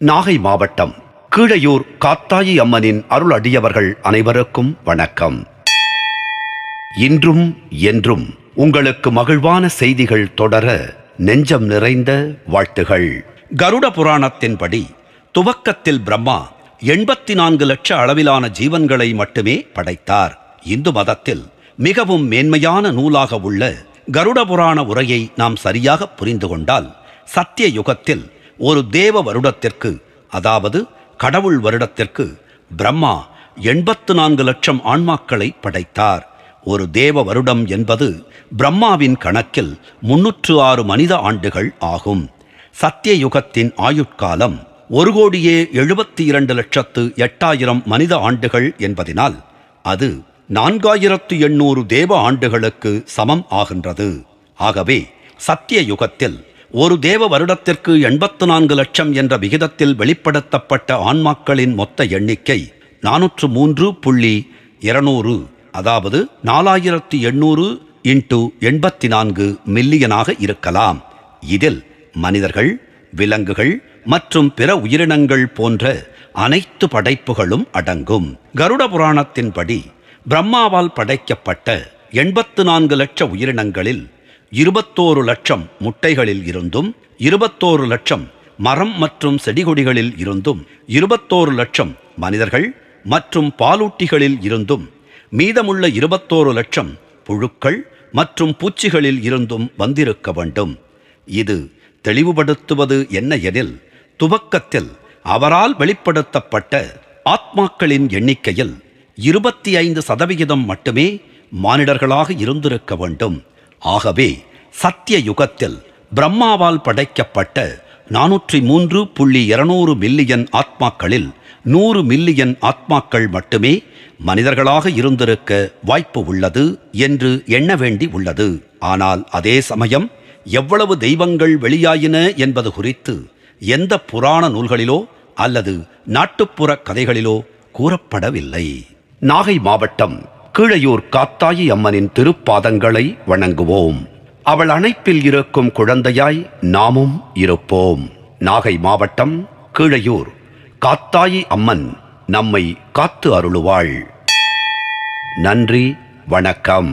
நாகை மாவட்டம் கீழையூர் காத்தாயி அம்மனின் அருள் அடியவர்கள் அனைவருக்கும் வணக்கம். இன்றும் என்றும் உங்களுக்கு மகிழ்வான செய்திகள் தொடர நெஞ்சம் நிறைந்த வாழ்த்துகள். கருட புராணத்தின்படி துவக்கத்தில் பிரம்மா 84 லட்ச அளவிலான ஜீவன்களை மட்டுமே படைத்தார். இந்து மதத்தில் மிகவும் மேன்மையான நூலாக உள்ள கருட புராண உரையை நாம் சரியாக புரிந்து கொண்டால், சத்திய யுகத்தில் ஒரு தேவ வருடத்திற்கு, அதாவது கடவுள் வருடத்திற்கு பிரம்மா 84 லட்சம் ஆன்மாக்களை படைத்தார். ஒரு தேவ வருடம் என்பது பிரம்மாவின் கணக்கில் 306 மனித ஆண்டுகள் ஆகும். சத்திய யுகத்தின் ஆயுட்காலம் 1,72,08,000 மனித ஆண்டுகள் என்பதினால் அது 4,800 தேவ ஆண்டுகளுக்கு சமம் ஆகின்றது. ஆகவே சத்திய யுகத்தில் ஒரு தேவ வருடத்திற்கு 84 லட்சம் என்ற விகிதத்தில் வெளிப்படுத்தப்பட்ட ஆன்மாக்களின் மொத்த எண்ணிக்கை 403.200, அதாவது 4800 × 84 மில்லியனாக இருக்கலாம். இதில் மனிதர்கள், விலங்குகள் மற்றும் பிற உயிரினங்கள் போன்ற அனைத்து படைப்புகளும் அடங்கும். கருட புராணத்தின்படி பிரம்மாவால் படைக்கப்பட்ட 84 லட்ச உயிரினங்களில் 21 லட்சம் முட்டைகளில் இருந்தும், 21 லட்சம் மரம் மற்றும் செடிகொடிகளில் இருந்தும், 21 லட்சம் மனிதர்கள் மற்றும் பாலூட்டிகளில் இருந்தும், மீதமுள்ள 21 லட்சம் புழுக்கள் மற்றும் பூச்சிகளில் இருந்தும் வந்திருக்க வேண்டும். இது தெளிவுபடுத்துவது என்ன எனில், துவக்கத்தில் அவரால் வெளிப்படுத்தப்பட்ட ஆத்மாக்களின் எண்ணிக்கையில் 25% மட்டுமே மானிடர்களாக இருந்திருக்க வேண்டும். ஆகவே சத்திய யுகத்தில் பிரம்மாவால் படைக்கப்பட்ட 403.200 மில்லியன் ஆத்மாக்களில் 100 மில்லியன் ஆத்மாக்கள் மட்டுமே மனிதர்களாக இருந்திருக்க வாய்ப்பு உள்ளது என்று எண்ண வேண்டி உள்ளது. ஆனால் அதே சமயம் எவ்வளவு தெய்வங்கள் வெளியாயின என்பது குறித்து எந்த புராண நூல்களிலோ அல்லது நாட்டுப்புற கதைகளிலோ கூறப்படவில்லை. நாகை மாவட்டம் கீழையூர் காத்தாயி அம்மனின் திருப்பாதங்களை வணங்குவோம். அவள் அணைப்பில் இருக்கும் குழந்தையாய் நாமும் இருப்போம். நாகை மாவட்டம் கீழையூர் காத்தாயி அம்மன் நம்மை காத்து அருளுவாள். நன்றி, வணக்கம்.